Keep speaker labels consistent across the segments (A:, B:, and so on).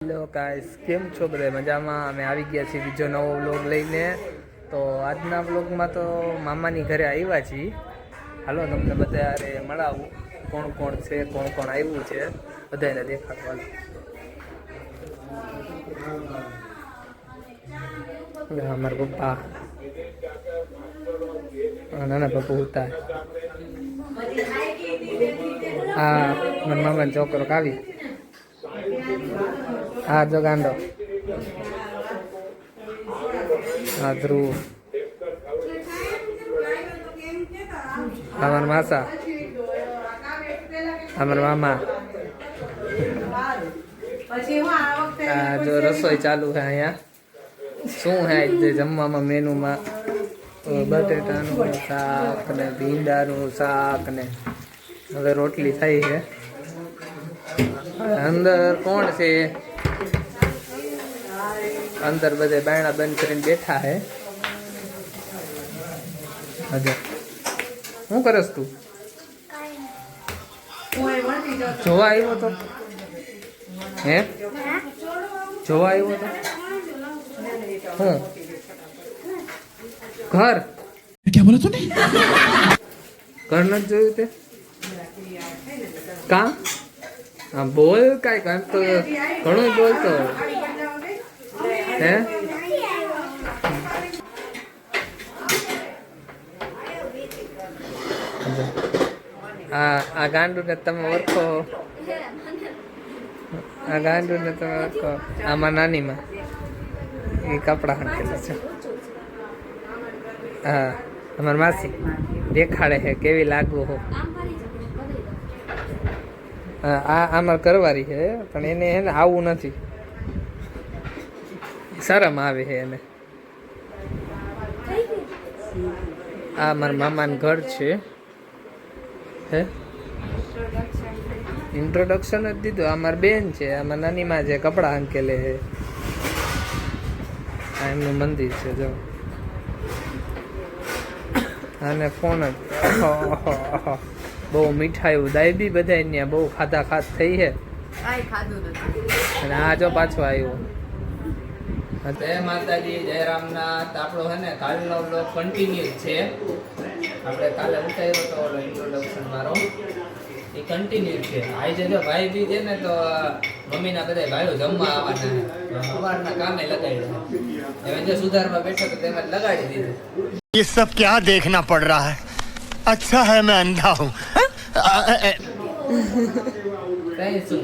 A: Hello guys, કેમ છો બધા? મજામાં? અમે આવી ગયા છીએ બીજો નવો વ્લોગ લઈને. તો આજના વ્લોગમાં તો મામાની ઘરે આવ્યા છીએ. હાલો તમને બધા અરે મળાવું કોણ કોણ છે, કોણ કોણ આવ્યું છે, બધાને દેખાડવાનું. અમારા પપ્પા, નાના પપ્પા ઉતા, હા મારા મામાનો છોકરો કાવી, હા જો ગાંડો, હા ધ્રુવ, અમાર માસા, અમાર મામા. આ જો રસોઈ ચાલુ છે અહીંયા. શું હે જમવામાં મેનુમાં? બટેટાનું શાક ને ભીંડાનું શાક ને હવે રોટલી થઈ છે. અંદર કોણ છે? અંદર બધે બાયણા બંધ કરીને બેઠા હે. હજે શું કરસ તું? જોવા આવ્યો તો? હે જોવા આવ્યો તો? હું ઘર
B: क्या बोला तूने?
A: ઘર નથી જોયું તે? કા હા બોલ કાંઈ કાંઈક તો ઘણું બોલતો હે. આ ગાંડુને તમે ઓળખો? આ ગાંડુને તમે ઓળખો? આમાં નાનીમાં એ કપડા હાંકેલા છે. હા અમારી માસી દેખાડે છે કેવી લાગુ હો. આ આમાં કરવારી છે પણ એને એને આવું નથી, શરમ આવે છે એને. આ મારા મામાનું ઘર છે. હે ઇન્ટ્રોડક્શન જ દીધું. આ મારી બેન છે, આમાં નાનીમાં જે કપડાં હાંકેલે છે. આ એમનું મંદિર છે જો. અને ફોન જ બહુ મીઠાઈ દાયબી બધા ત્યાં બહુ ખાધા ખાત થઈ છે. અને આ જો પાછો આવ્યો. જય માતાજી, જય રામનાથ. આપણો છે ને કાલનો બ્લોગ કન્ટિન્યુ છે. આપણે કાલે ઉતાર્યો તો ઓલો ઇન્ટ્રોડક્શન મારો, એ કન્ટિન્યુ છે. આજે જો ભાઈ બી છે ને તો મમ્મીના બધા ભાઈઓ જમવા આવવાના સવારના કામે લગાડ્યા. હવે જો સુધારમાં બેઠો તો તેમાં લગાડી દીધું.
B: ये सब क्या देखना पड़ रहा है? अच्छा है मैं अंधा हूँ.
A: કઈ શું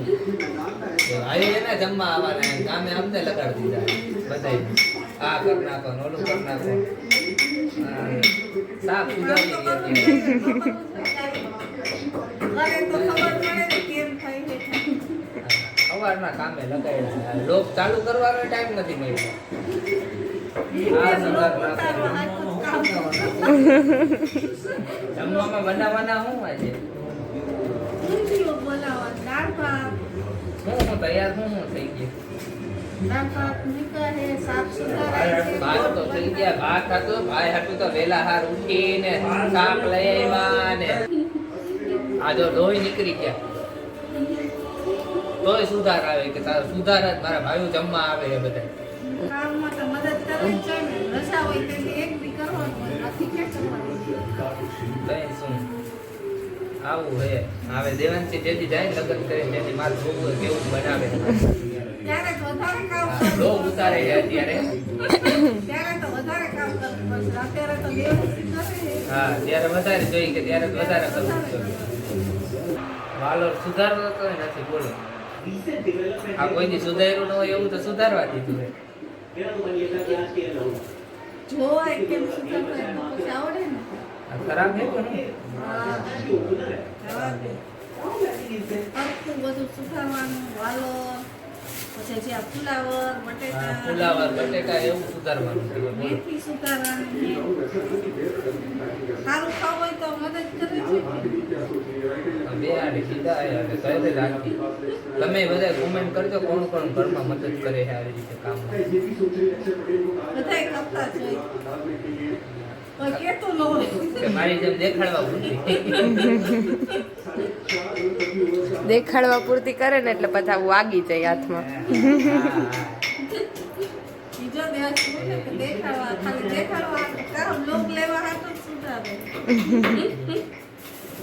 A: ભાઈ છે ને જમવા આવવાના કામે અમને લગાડી દીધા બધાય. આ કર નાખો, ઓલું કર નાખો, સાફ સુધારી સવારના કામે લગાડ્યા. લોક ચાલુ કરવાનો ટાઈમ નથી મળ્યો. જમવામાં બનાવવાના શું આજે? હું તૈયાર હું થઈ ગયું. ભાત તો થઈ ગયા. ભાત હતો, ભાઈ હતું તો વેલા હાર ઉઠીને શાક લઈ આવ્યા ને આ જો લોહી નીકળી ગયા. તોય સુધાર આવે કે તારો સુધાર જ મારા ભાઈઓ જમવા આવે છે બધા. આવું હે. હવે દેવાંશી જેથી જાય લગ્ન કરીને જેથી મારે જોવું કેવું બનાવે લોક ઉતારે છે અત્યારે. હા ત્યારે વધારે જોઈએ કે ત્યારે વધારે કરવું જોઈએ. વાલો સુધારવો તો નથી. બોલો આ કોઈથી સુધાર્યું ન હોય એવું તો સુધારવા દીધું હે. ખરાબ હે પણ ફુલાવર બટેટા એવું સુધારવાનું.
C: મેથી સુધારવાનું. સારું ખાવું હોય તો મદદ કરે છે.
A: બે આડી સીધા આવ્યા કહે છે રાખી. તમે બધા કોમેન્ટ કરજો કોણ કોણ ઘરમાં મદદ કરે છે આવી રીતે કામમાં.
C: બધાય કરતા છે. કોઈ કેતો ન હોય
A: કે મારી જેમ દેખાડવા બુદ્ધિ.
D: દેખાડવા પૂરતી કરે ને એટલે પછી આવું વાગી જાય હાથમાં.
C: બીજો દિવસ બોલે કે દેખાડવા ખાલી દેખાડવા કામ લોક લેવા હાટો જ સુધારે.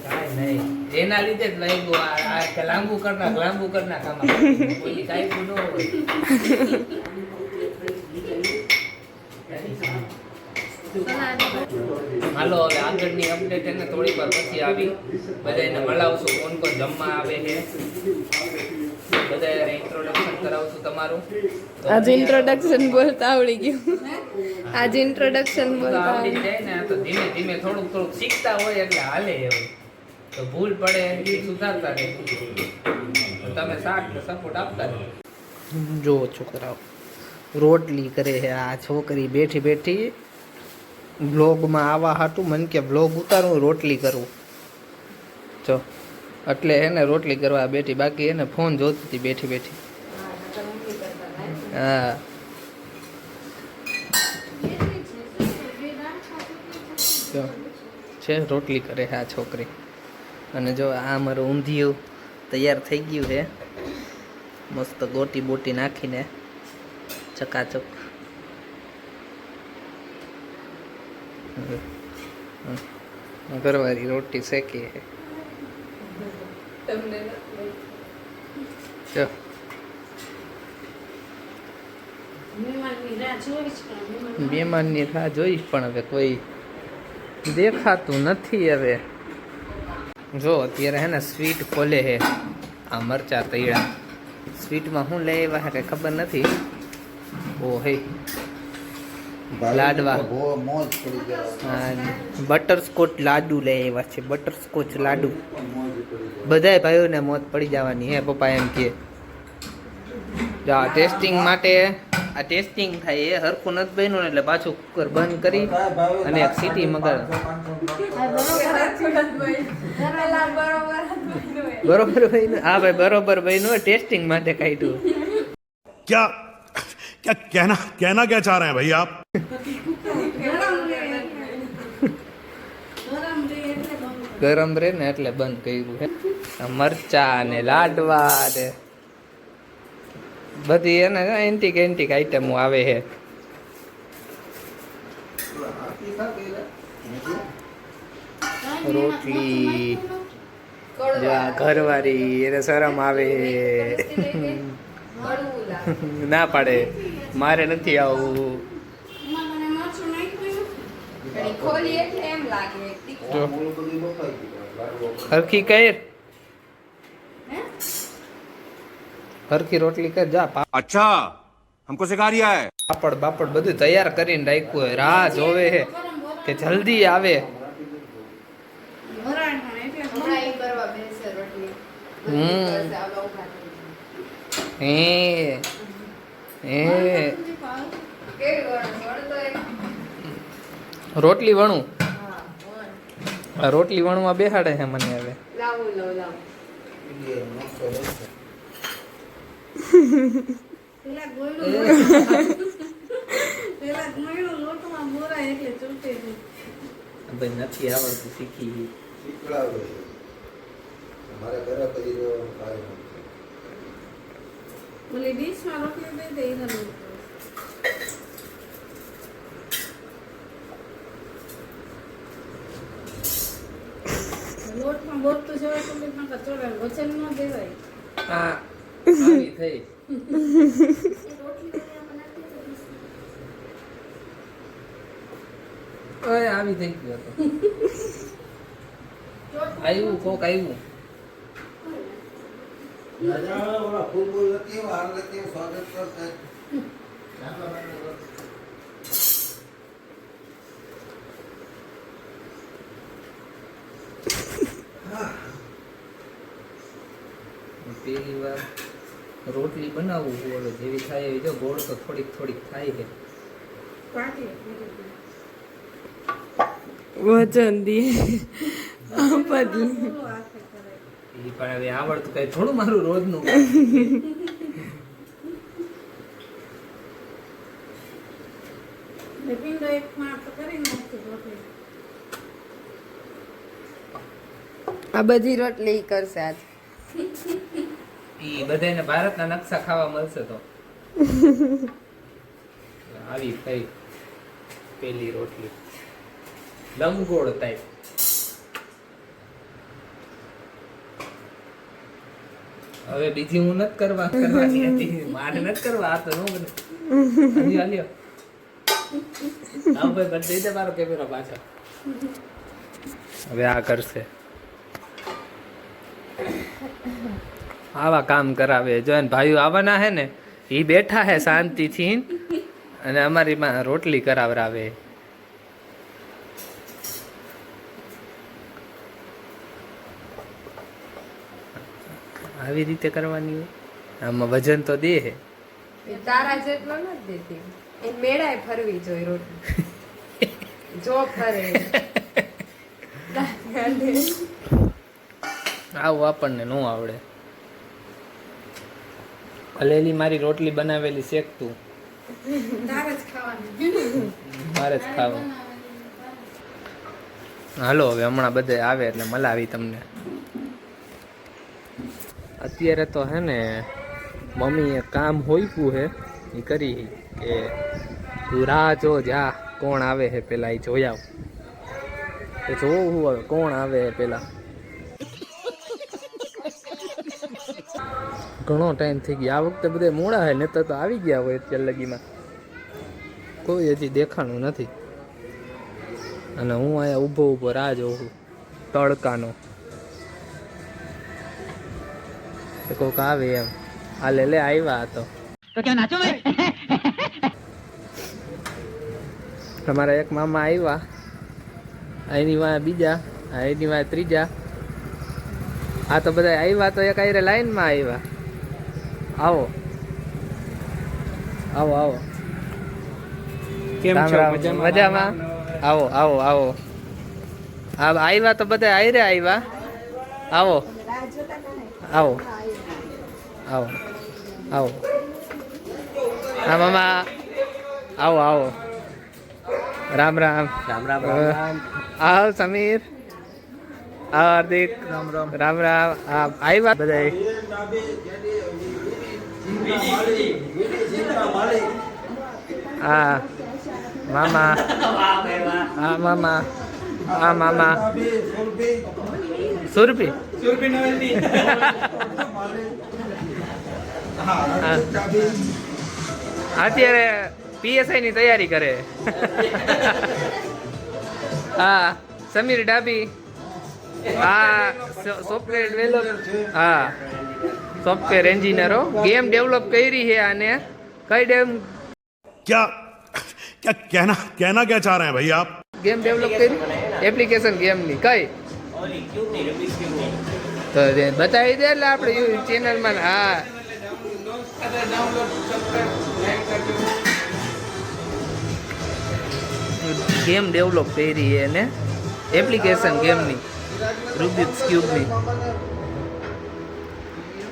A: કાંઈ નહીં. એના લીધે જ લાગ્યું આ કે લાંબુ કરના આમાં કોઈ કાંઈ ન હોય. હાલો હવે આગળની અપડેટ એને થોડી વાર પછી આવી બધાને મળાવશું કોણ કોણ જમવા આવે છે બધા ઇન્ટ્રોડક્શન કરાવશું તમારું.
D: આજે ઇન્ટ્રોડક્શન બોલતા આવડી ગયું. આજે ઇન્ટ્રોડક્શન
A: તો
D: બોલતા
A: આવડી જાય ને આ તો ધીમે ધીમે થોડુંક શીખતા હોય એટલે હાલે એવું તો ભૂલ પડે એ સુધારતા રહે તમે સાથ ને સપોર્ટ આપતા રહે. જો છોકરાઓ રોટલી કરે છે આ છોકરી બેઠી બેઠી બ્લોગમાં આવા હાટું મન કે બ્લોગ ઉતારું રોટલી કરું જો એટલે એને રોટલી કરવા બેઠી બાકી એને ફોન જોતી હતી બેઠી બેઠી. હા જો છે રોટલી કરે છે આ છોકરી અને જો આ મારું ઊંધિયું તૈયાર થઈ ગયું છે મસ્ત ગોટી બોટી નાખીને ચકાચક. ઘરવાળી રોટી શેકી છે જો
C: મહેમાનની રાહ જોઈશ પણ મહેમાન
A: મહેમાનની રાહ જોઈશ પણ હવે કોઈ દેખાતું નથી. હવે જો અત્યારે હે ને સ્વીટ ખોલે છે આ મરચા તૈયાર સ્વીટમાં શું લઈ આવ્યા છે ખબર નથી. ઓ હે લાડવા બટરસ્કોચ લાડુ લઈ આવ્યા છે બટરસ્કોચ લાડુ બધાય ભાઈઓને મોત પડી જવાની હે પપ્પા એમ કે ટેસ્ટિંગ માટે આ ટેસ્ટિંગ થાય એ હરખું નથી બન્યું ને એટલે પાછું કુકર બંધ કરી અને એક સીટી મગાડ બરોબર બન્યું. હા ભાઈ બરોબર બન્યું ટેસ્ટિંગ માટે કાઢ્યું.
E: क्या क्या कहना क्या चाह रहे हैं भाई आप?
C: ગરમ
A: ગરમ
C: રહે એટલે બંધ
A: રહે ને એટલે બંધ કર્યું છે. મરચા ને લાડવા ને બધી એને એન્ટિક આઈટમો આવે છે. રોટલી ઘરવાળી એને શરમ આવે ના પાડે મારે નથી આવું.
C: એમાં મને મરચું નાખ્યું
D: ખોલી એટલે એમ લાગે
A: જો હરખી કઈ હરખી રોટલી કર જા
E: अच्छा हमको सिखा रिया है.
A: પાપડ બાપડ બધું તૈયાર કરીને રાખ્યું હોય રાહ જોવે છે કે જલ્દી આવે.
C: વરાળ પણ એટલે
D: હમણાં ઈ કરવા બેસે રોટલી.
A: હમ.
D: કરશે, આ બહુ ખાતું.
A: હે હે
D: કેવી વળણ? વળણ તો એક.
A: રોટલી વણું
D: હા, વળણ.
A: આ રોટલી વણવા બેહાડે છે મને હવે.
D: લાવું.
C: પેલા ગોયડું લોટમાં બોરાય એટલે ચૂંટે છે.
A: ભાઈ નથી આવડતું શીખી
C: ઓલી ડીશમાં રોટલી દઈ દે એને લોટમાં બોલતું જવાય તો લોટમાં કચોડાય વચન ન દેવાય.
A: આ આવી થઈ ઓય આવી થઈ ગયો તો આવ્યું કોક આવ્યું પેલી વાર રોટલી બનાવવું ગોળ જેવી થાય એવી જો ગોળ તો થોડીક થાય છે.
C: પાટી
D: વજન દે
C: બોલો આખે કરે.
A: એ પણ હવે આવડતું કઈ થોડું મારું રોજનું
C: ને પીંડો એક માં તો કરી નાખશું રોટલી.
D: આ બધી રોટલી ઈ કરશે આજ.
A: ઈ બધાને ભારતના નકશા ખાવા મળશે તો આવી થઈ પેલી રોટલી લંબગોળ ટાઈપ. હવે બીજી હું નથી કરવાની હતી, મારે નથી કરવા. આ તો નો બને. હાલ્યો આવ ભાઈ બંધ દઈ દે મારો કેમેરા પાછળ. હવે આ કરશે, આવા કામ કરાવે. જો એને ભાઈઓ આવવાના હે ને, એ બેઠા હે શાંતિથી અને અમારી માં રોટલી કરાવરાવે. આવી રીતે કરવાની હોય. આમાં વજન તો દે હે.
D: તારા જેટલો નથી દેતી, એ મેળાએ ફરવી જોઈએ રોટલી. જો ફરે
A: આવું આપણને ન આવડે. હલેલી મારી રોટલી બનાવેલી શેકતું
C: તારે જ ખાવાનું.
A: મારે જ ખાવું. હાલો હવે હમણાં બધે આવે એટલે મલાવી તમને. અત્યારે તો હે ને મમ્મીએ કામ હોઈપું હે એ કરી કે તું રાહ જો જા કોણ આવે હે પેલા એ જોઈ આવ. તો જોવું હવે કોણ આવે હે પેલા. ઘણો ટાઈમ થઈ ગયો. આ વખતે બધા મોડા હે, નહીતર તો આવી ગયા હોય અત્યાર લગીમાં. કોઈ હજી દેખાણું નથી અને હું અહીંયા ઊભો ઊભો રાહ જોઉં છું તડકાનો. કોક આવે એમ. હાલે લે આવ્યા તો તમારા એક મામા આવ્યા, એની વાય બીજા, એની વાય ત્રીજા. આ તો બધા આવ્યા તો એક આયરે લાઈનમાં આવ્યા. આવો આવો આવો. કેમ છો? મજામાં? આવો આવો આવો. આ આવ્યા તો બધા આયરે આવ્યા. આવો આવો આવો આવો. હા મામા આવો આવો. રામ રામ રામ રામ રામ. આવો સમીર, આવો હાર્દિક. રામ રામ રામ રામ. હા આવ્યા બધા. હા મામા, હા મામા, હા મામા. સુરભી અત્યારે PSI ની તૈયારી કરે. હા સમીર ડાબી. હા સોફ્ટવેર ડેવલપ. હા સોફ્ટવેર એન્જિનિયરો. ગેમ ડેવલપ કરી છે આને. કઈ ગેમ?
E: क्या क्या कहना कहना क्या चाह रहे हैं भाई आप?
A: ગેમ ડેવલપ કરી એપ્લિકેશન ગેમની. કઈ તો બતાવી દે એટલે આપણે યુટ્યુબ ચેનલમાં. હા ગેમ ડેવલપ કરી એને એપ્લિકેશન ગેમની રૂબિક્સ ક્યુબની.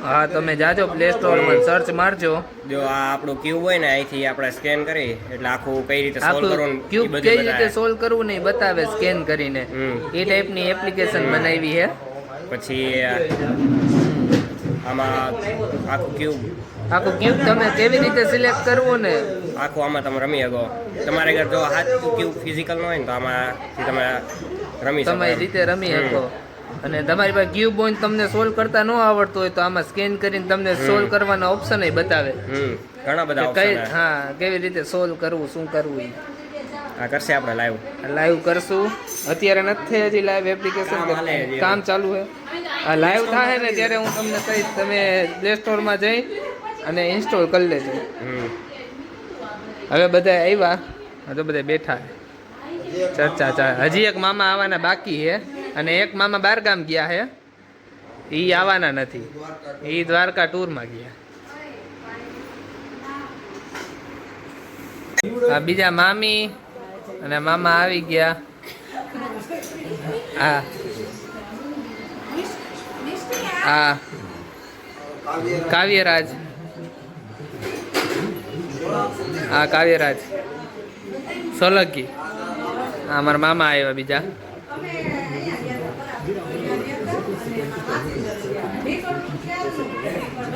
A: હા તમે જાજો પ્લે સ્ટોરમાં સર્ચ મારજો.
F: જો આ આપણું ક્યુબ હોય ને, અહીંથી આપણે સ્કેન કરી એટલે આખું કઈ રીતે સોલ્વ
A: આખું
F: કરવું
A: ક્યુબ કઈ રીતે સોલ્વ કરવું ને ઈ બતાવે સ્કેન કરીને. એ ટાઈપની એપ્લિકેશન બનાવી છે.
F: પછી આમાં આખું ક્યુબ
A: તમે કેવી રીતે સિલેક્ટ કરવું ને
F: આખું આમાં તમે રમી શકો. તમારે અગર જો હાથ ક્યુબ ફિઝિકલ ન હોય ને તો આમાંથી તમે રમી શકો.
A: તમારી રીતે રમી શકો. અને તમારી પાસે ક્યુબ હોય ને તમને સોલ્વ કરતા ન આવડતું હોય તો આમાં સ્કેન કરીને તમને સોલ્વ કરવાના ઓપ્શન બતાવે.
F: ઘણા બધા
A: કઈ
F: ઓપ્શન.
A: હા કેવી રીતે સોલ્વ કરવું, શું કરવું ઈ.
F: આ કરશે આપણે
A: લાઈવ કરશું. અત્યારે નથી થઈ હજી લાઈવ એપ્લિકેશન, કામ ચાલુ છે. આ લાઈવ થાય ને ત્યારે હું તમને કહીશ. તમે પ્લે સ્ટોરમાં જઈ અને ઇન્સ્ટોલ કરી લેજો. હવે બધા આવ્યા, તો બધા બેઠા ચર્ચા ચાલે. હજી એક મામા આવવાના બાકી છે અને એક મામા બહાર ગામ ગયા છે. એ આવવાના નથી, એ દ્વારકા ટૂરમાં ગયા. આ બીજા મામી અને મામા આવી ગયા. હા હા કાવ્યરાજ. હા કાવ્યરાજ સોલંકી. હા મારા મામા આવ્યા બીજા.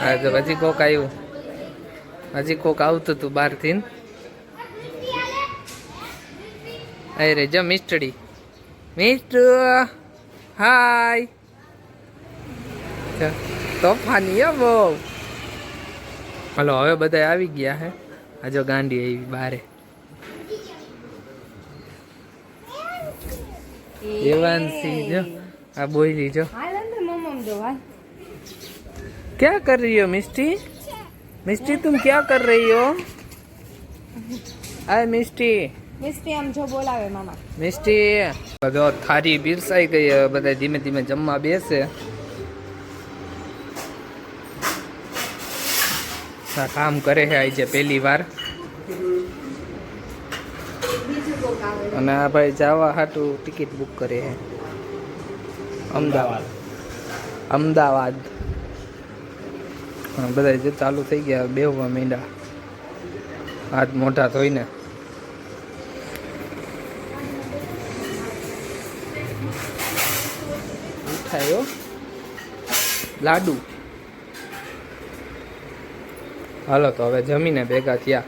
A: હા તો હજી કોક આવ્યું, હજી કોક આવતું હતું બહારથી. અરે જો મિસ્ટડી, મિસ્ટર હાય, તોફાની હો બહુ. હલો હવે બધા આવી ગયા હે. આ જો ગાંડી આવી બારે. દેવાંશી જો આ બોલી જો.
D: હાલ અંદર મમ્મ જો હાલ.
A: क्या कर रही हो मिस्टी? मिस्टी तुम क्या कर रही हो? आय मिस्टी,
D: મિસ્ટી આમ જો બોલાવે મામા.
A: મિસ્ટી. જો થારી પીરસાઈ ગઈ, હવે બધા ધીમે ધીમે જમવા બેસે. આ કામ કરે છે આજે પહેલી વાર. અને આ ભાઈ જવા હાટું ટિકિટ બુક કરે છે અમદાવાદ. અમદાવાદ બધા જે ચાલુ થઈ ગયા બેહવા માંડ્યા હાથ મોઢા ધોઈને. મીઠાઈઓ લાડુ. હાલો તો હવે જમીને ભેગા થયા.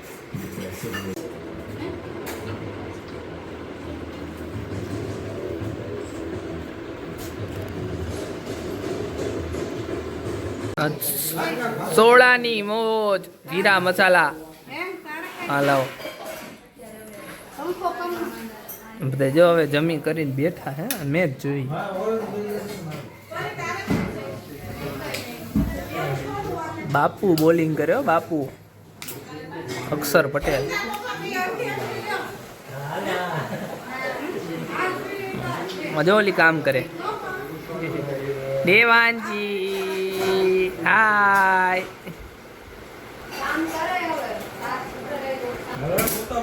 A: સોળાની મોજ જીરા મસાલા. હાલો બધા જો હવે જમી કરીને બેઠા હે. મેં જ જોઈ. બાપુ બોલિંગ કર્યો, બાપુ અક્ષર પટેલ. મજો ઓલી કામ કરે. દેવાનજી હાય.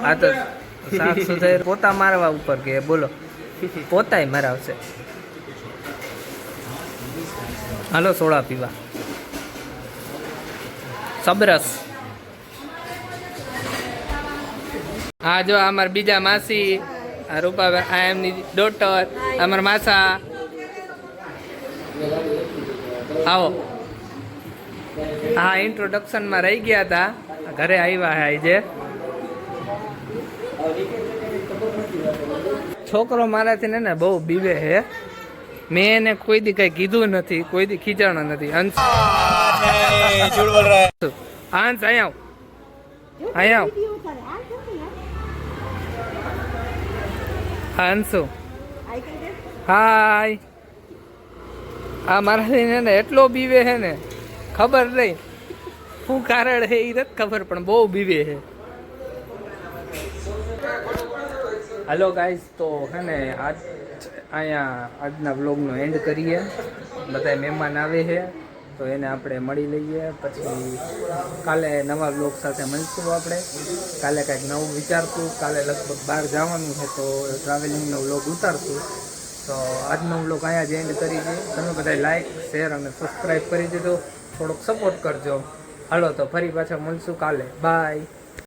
A: આ તો સાફ સુથરી પોતા મારવા ઉપર કે બોલો, પોતાય મરાવશે. હાલો સોડા પીવા. સબરસ. હા જો અમાર બીજા માસી રૂપાબેન, આ એમની ડોટર, અમાર માસા. આવો. હા ઇન્ટ્રોડક્શનમાં રહી ગયા હતા, ઘરે આવ્યા હે આજે. છોકરો મારાથી ને બહુ બીવે હે. મેં એને કોઈ દી કઈ કીધું નથી, કોઈ દી ખીચાણો નથી. હંસ હંસ અહીંયા આવ, અહીંયા આવ. હંસુ હાય. આ મારાથી ને એટલો બીવે હે ને ખબર નહીં શું કારણ હે એ નથી ખબર, પણ બહુ બીવે હે. હલો ગાઈસ, તો હે ને આજ અહીંયા આજના વ્લોગનો એન્ડ કરીએ. બધા મહેમાન આવે છે તો એને આપણે મળી લઈએ. પછી કાલે નવા વ્લોગ સાથે મળશું. આપણે કાલે કાંઈક નવું વિચારશું. કાલે લગભગ બહાર જવાનું છે તો ટ્રાવેલિંગનો વ્લોગ ઉતારશું. તો આજનો વ્લોગ અહીંયા જ એન્ડ કરી છે. તમે બધા લાઈક, શેર અને સબસ્ક્રાઈબ કરી દીધો. થોડોક સપોર્ટ કરજો. હાલો તો ફરી પાછા મળશું કાલે. બાય.